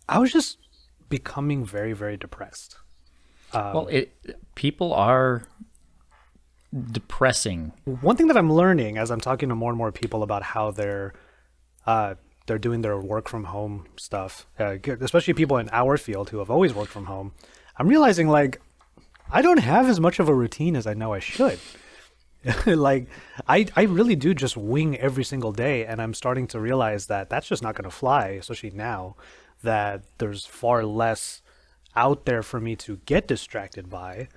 I was just becoming very, very depressed. Well, people are depressing. One thing that I'm learning as I'm talking to more and more people about how uh, they're doing their work from home stuff, especially people in our field who have always worked from home, I'm realizing like I don't have as much of a routine as I know I should. Like I really do just wing every single day, and I'm starting to realize that that's just not going to fly, especially now that there's far less out there for me to get distracted by.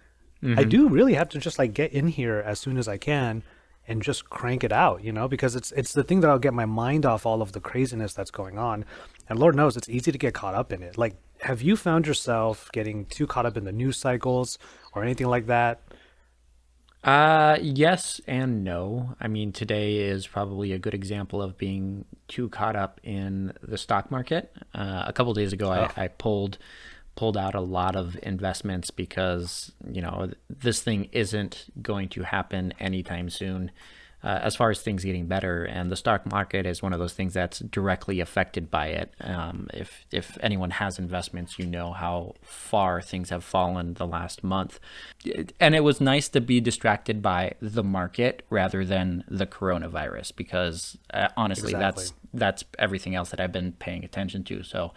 I Hmm. do really have to just like get in here as soon as I can and just crank it out, because it's the thing that I'll get my mind off all of the craziness that's going on. And Lord knows it's easy to get caught up in it. Like, have you found yourself getting too caught up in the news cycles or anything like that? Yes and no. I mean, today is probably a good example of being too caught up in the stock market. A couple days ago, Oh, I pulled out a lot of investments because this thing isn't going to happen anytime soon. As far as things getting better, and the stock market is one of those things that's directly affected by it. If anyone has investments, you know how far things have fallen the last month, and it was nice to be distracted by the market rather than the coronavirus because honestly, exactly. that's everything else that I've been paying attention to. So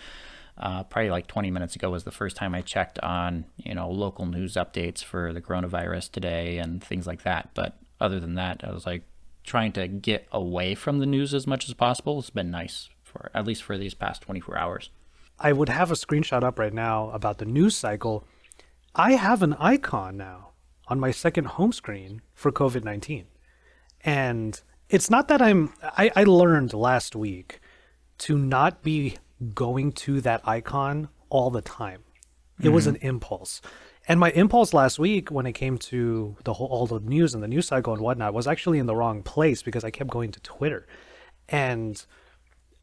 probably like 20 minutes ago was the first time I checked on local news updates for the coronavirus today and things like that. But other than that, I was like trying to get away from the news as much as possible. It's been nice for at least for these past 24 hours. I would have a screenshot up right now about the news cycle. I have an icon now on my second home screen for COVID-19. And it's not that I learned last week to not be going to that icon all the time. It was Mm-hmm. an impulse. And my impulse last week when it came to all the news and the news cycle and whatnot was actually in the wrong place because I kept going to Twitter. And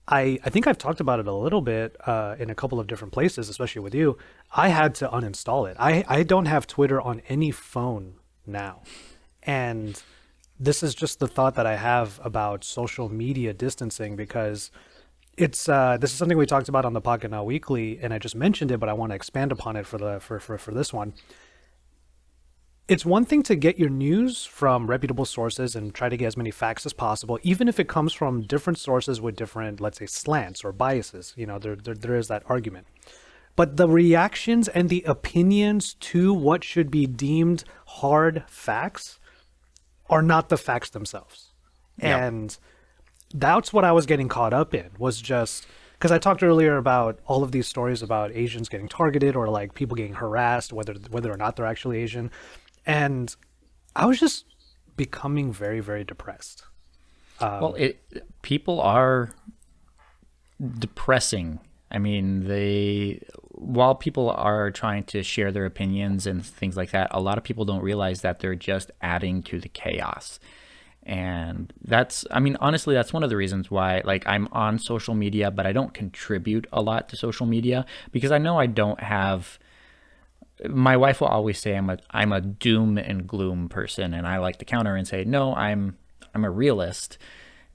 I think I've talked about it a little bit in a couple of different places, especially with you. I had to uninstall it. I don't have Twitter on any phone now. And this is just the thought that I have about social media distancing because it's this is something we talked about on the Pocket Now Weekly, and I just mentioned it, but I want to expand upon it for this one. It's one thing to get your news from reputable sources and try to get as many facts as possible, even if it comes from different sources with different, let's say, slants or biases. There is that argument. But the reactions and the opinions to what should be deemed hard facts are not the facts themselves. Yep. And that's what I was getting caught up in was just because I talked earlier about all of these stories about Asians getting targeted or like people getting harassed, whether or not they're actually Asian. And I was just becoming very, very depressed. Well, Um, it people are depressing. I mean, they while people are trying to share their opinions and things like that, a lot of people don't realize that they're just adding to the chaos. And that's, I mean, honestly, that's one of the reasons why, like, I'm on social media, but I don't contribute a lot to social media because I know I don't have. My wife will always say I'm a doom and gloom person, and I like to counter and say no, I'm a realist,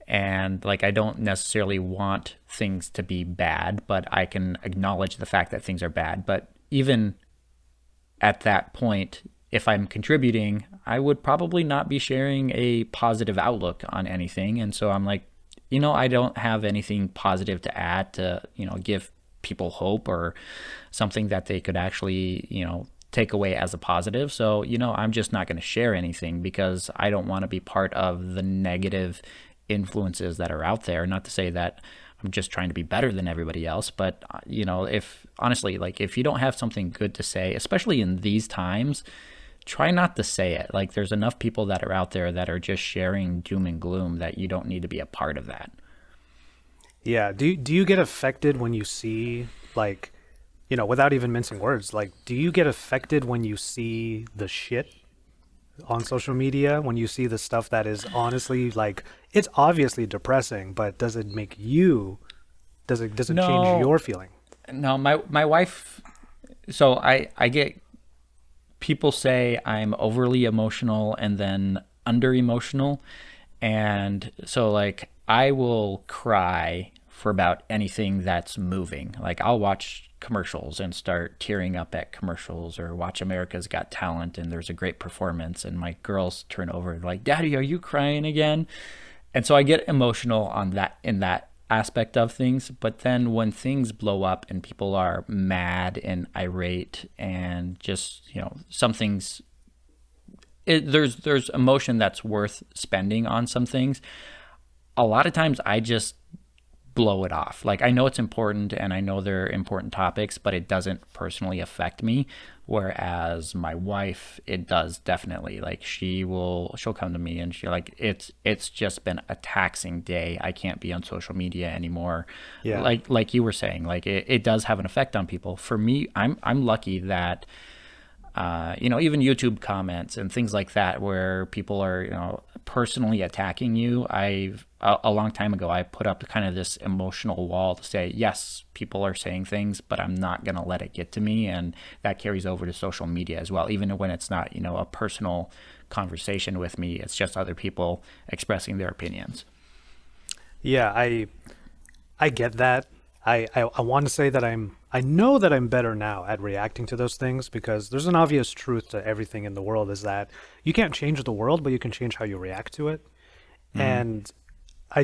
and like I don't necessarily want things to be bad, but I can acknowledge the fact that things are bad. But even at that point, if I'm contributing, I would probably not be sharing a positive outlook on anything. And so I'm like, I don't have anything positive to add to, give people hope or something that they could actually, take away as a positive. So, I'm just not going to share anything because I don't want to be part of the negative influences that are out there. Not to say that I'm just trying to be better than everybody else, but if honestly, like if you don't have something good to say, especially in these times, try not to say it. Like there's enough people that are out there that are just sharing doom and gloom that you don't need to be a part of that. yeah. Do you get affected when you see like, without even mincing words, like, do you get affected when you see the shit on social media? When you see the stuff that is honestly like, it's obviously depressing, but does it make you? Does it change No, your feeling? no, my wife. So I get people say I'm overly emotional and then under emotional, and so like I will cry for about anything that's moving. Like I'll watch commercials and start tearing up at commercials, or watch America's Got Talent and there's a great performance and my girls turn over like, "Daddy, are you crying again?" And so I get emotional on that, in that aspect of things. But then when things blow up and people are mad and irate and just, some things, there's emotion that's worth spending on some things. A lot of times I just blow it off. Like I know it's important and I know they're important topics, but it doesn't personally affect me. Whereas my wife, it does definitely. Like she'll come to me and she like, it's just been a taxing day. I can't be on social media anymore. Yeah. Like you were saying, like it does have an effect on people. For me, I'm lucky that even YouTube comments and things like that, where people are, personally attacking you. A long time ago, I put up kind of this emotional wall to say, yes, people are saying things, but I'm not going to let it get to me. And that carries over to social media as well. Even when it's not, a personal conversation with me, it's just other people expressing their opinions. Yeah, I get that. I want to say that I know that I'm better now at reacting to those things, because there's an obvious truth to everything in the world, is that you can't change the world, but you can change how you react to it. Mm-hmm. And I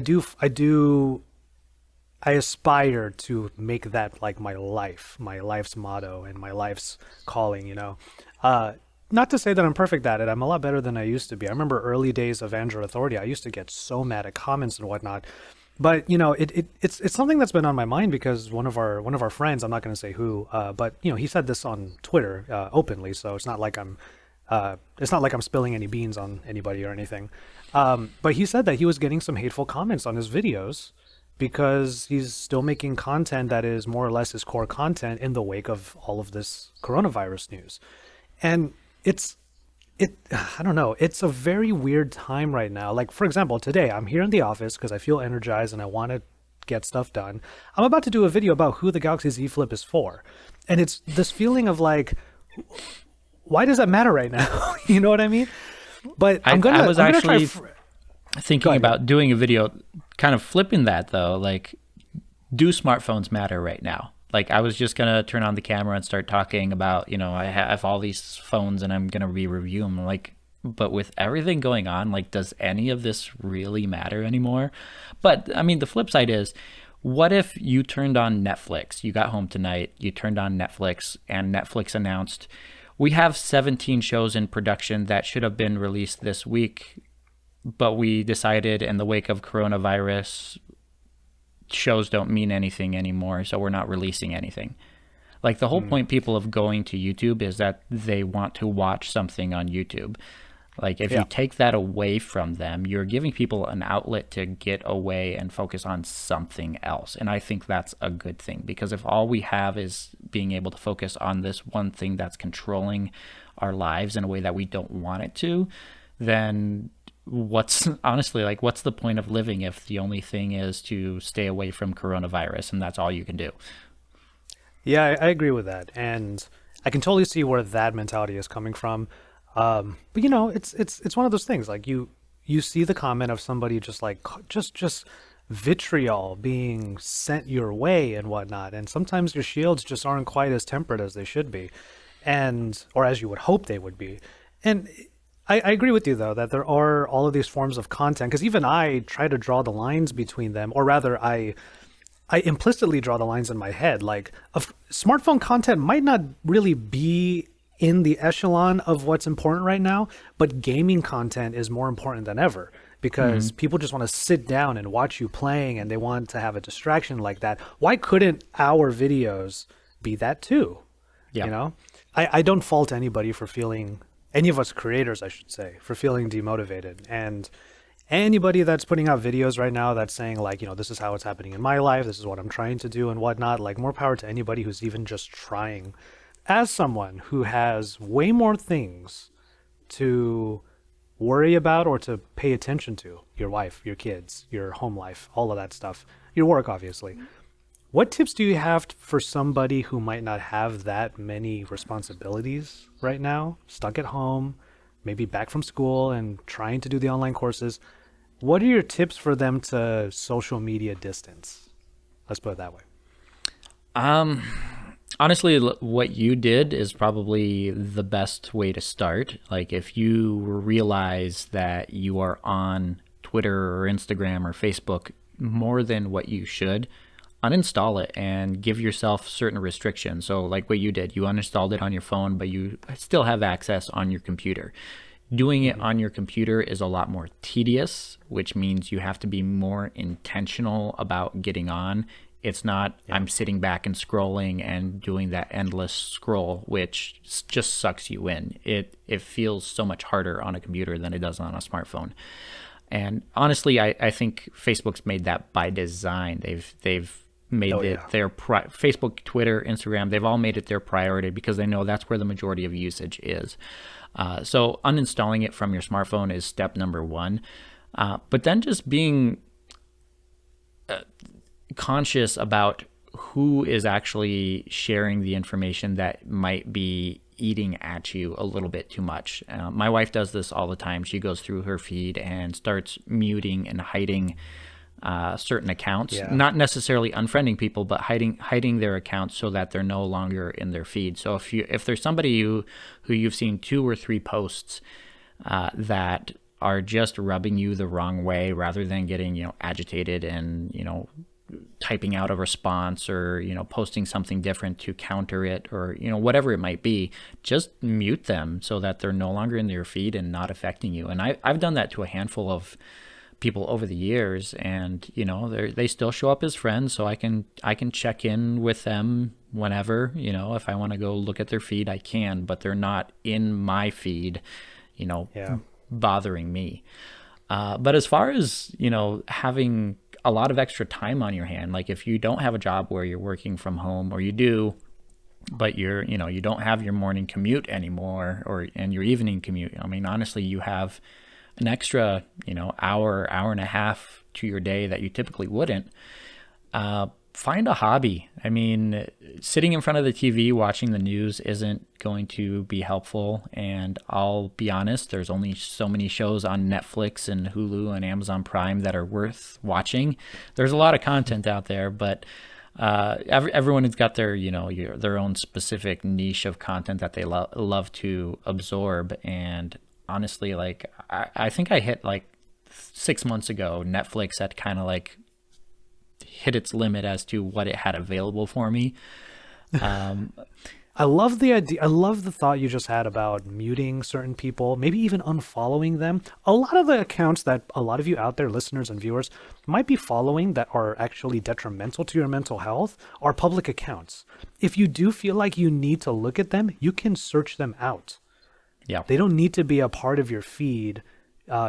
aspire to make that like my life's motto and my life's calling. Not to say that I'm perfect at it. I'm a lot better than I used to be. I remember early days of Android Authority. I used to get so mad at comments and whatnot. But it's something that's been on my mind, because one of our friends, I'm not going to say who, but he said this on Twitter openly, so it's not like I'm spilling any beans on anybody or anything. But he said that he was getting some hateful comments on his videos because he's still making content that is more or less his core content in the wake of all of this coronavirus news. And it's it I don't know, it's a very weird time right now. Like, for example, today I'm here in the office because I feel energized and I want to get stuff done. I'm about to do a video about who the Galaxy Z Flip is for, and it's this feeling of like, why does that matter right now? You know what I mean? But I was I'm gonna try actually go thinking ahead. about doing a video, kind of flipping that though. Like, do smartphones matter right now? Like, I was just gonna turn on the camera and start talking about, I have all these phones and I'm gonna review them. Like, but with everything going on, like, does any of this really matter anymore? But I mean, the flip side is, what if you turned on Netflix? You got home tonight, you turned on Netflix, and Netflix announced, we have 17 shows in production that should have been released this week, but we decided in the wake of coronavirus, shows don't mean anything anymore, so we're not releasing anything. Like, the whole Hmm. point people of going to YouTube is that they want to watch something on YouTube. Like, if you Yeah. take that away from them, you're giving people an outlet to get away and focus on something else. And I think that's a good thing, because if all we have is being able to focus on this one thing that's controlling our lives in a way that we don't want it to, then what's honestly, like, what's the point of living if the only thing is to stay away from coronavirus and that's all you can do? Yeah, I agree with that, and I can totally see where that mentality is coming from. But it's one of those things. Like, you see the comment of somebody just like just vitriol being sent your way and whatnot, and sometimes your shields just aren't quite as tempered as they should be, and or as you would hope they would be. And I agree with you though that there are all of these forms of content, because even I try to draw the lines between them, or rather, I implicitly draw the lines in my head. Like, smartphone content might not really be in the echelon of what's important right now, but gaming content is more important than ever, Mm-hmm. because people just want to sit down and watch you playing and they want to have a distraction like that. Why couldn't our videos be that too? Yeah. You know, I don't fault anybody for feeling, any of us creators, I should say, for feeling demotivated. And anybody that's putting out videos right now that's saying, like, this is how it's happening in my life, this is what I'm trying to do and whatnot, like, more power to anybody who's even just trying. As someone who has way more things to worry about or to pay attention to, your wife, your kids, your home life, all of that stuff, your work, obviously, what tips do you have for somebody who might not have that many responsibilities right now, stuck at home, maybe back from school and trying to do the online courses? What are your tips for them to social media distance? Let's put it that way. Um, Honestly, what you did is probably the best way to start. Like, if you realize that you are on Twitter or Instagram or Facebook more than what you should, uninstall it and give yourself certain restrictions. So, like what you did, you uninstalled it on your phone, but you still have access on your computer. Doing it Hmm. on your computer is a lot more tedious, which means you have to be more intentional about getting on. It's not Yeah. I'm sitting back and scrolling and doing that endless scroll, which just sucks you in. It feels so much harder on a computer than it does on a smartphone. And honestly, I think Facebook's made that by design. They've made Oh it yeah. Facebook, Twitter, Instagram. They've all made it their priority because they know that's where the majority of usage is. So uninstalling it from your smartphone is step number one. But then just being conscious about who is actually sharing the information that might be eating at you a little bit too much. My wife does this all the time. She goes through her feed and starts muting and hiding certain accounts, Yeah. not necessarily unfriending people, but hiding their accounts so that they're no longer in their feed. So if there's somebody who you've seen two or three posts that are just rubbing you the wrong way, rather than getting agitated and typing out a response or posting something different to counter it, or whatever it might be, just mute them so that they're no longer in your feed and not affecting you. And I've done that to a handful of people over the years, and they still show up as friends, so I can check in with them whenever. If I want to go look at their feed, I can, but they're not in my feed you know Yeah. bothering me. But as far as having a lot of extra time on your hand, like if you don't have a job where you're working from home, or you do, but you don't have your morning commute anymore, and your evening commute. I mean, honestly, you have an extra hour and a half to your day that you typically wouldn't. Find a hobby. I mean, sitting in front of the TV watching the news isn't going to be helpful. And I'll be honest, there's only so many shows on Netflix and Hulu and Amazon Prime that are worth watching. There's a lot of content out there, but everyone has got their their own specific niche of content that they love to absorb. And honestly, like I think I hit like 6 months ago, Netflix had kind of like hit its limit as to what it had available for me. Um, I love the idea. I love the thought you just had about muting certain people, maybe even unfollowing them. A lot of the accounts that a lot of you out there, listeners and viewers, might be following that are actually detrimental to your mental health are public accounts. If you do feel like you need to look at them, you can search them out. yeah, They don't need to be a part of your feed,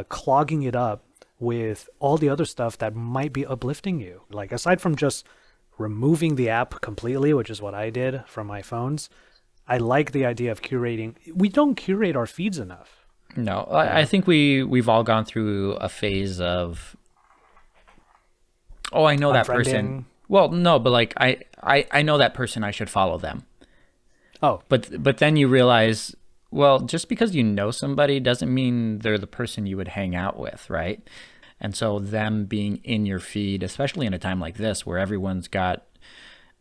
clogging it up with all the other stuff that might be uplifting you. Like, aside from just removing the app completely, which is what I did from my phones, I like the idea of curating. We don't curate our feeds enough, no, you I know? think we've all gone through a phase of, oh, I know that person. Unfriending. Well, no, but like I know that person, I should follow them. Oh, But then you realize, well, just because you know somebody doesn't mean they're the person you would hang out with, right? And so them being in your feed, especially in a time like this where everyone's got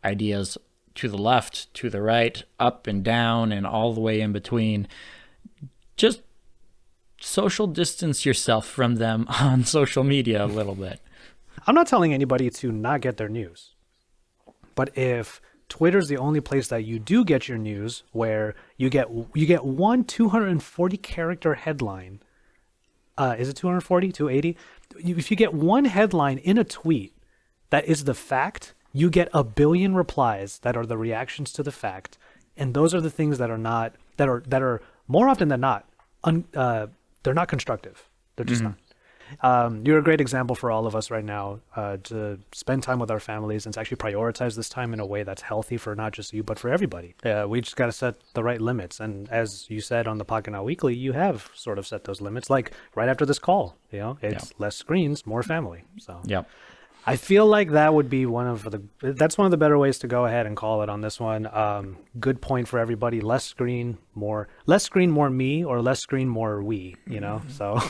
ideas to the left, to the right, up and down, and all the way in between, just social distance yourself from them on social media a little bit. I'm not telling anybody to not get their news. But if Twitter's the only place that you do get your news, where you get one 240 character headline, is it 240, 280? If you get one headline in a tweet that is the fact, you get a billion replies that are the reactions to the fact, and those are the things that are not that are more often than not they're not constructive. They're just not. You're a great example for all of us right now, to spend time with our families and to actually prioritize this time in a way that's healthy for not just you, but for everybody. We just got to set the right limits. And as you said on the Pocket Now Weekly, you have sort of set those limits. Like right after this call, Yeah. it's less screens, more family. So Yep. I feel like that would be that's one of the better ways to go ahead and call it on this one. Good point for everybody. Less screen, more me, or less screen, more we, So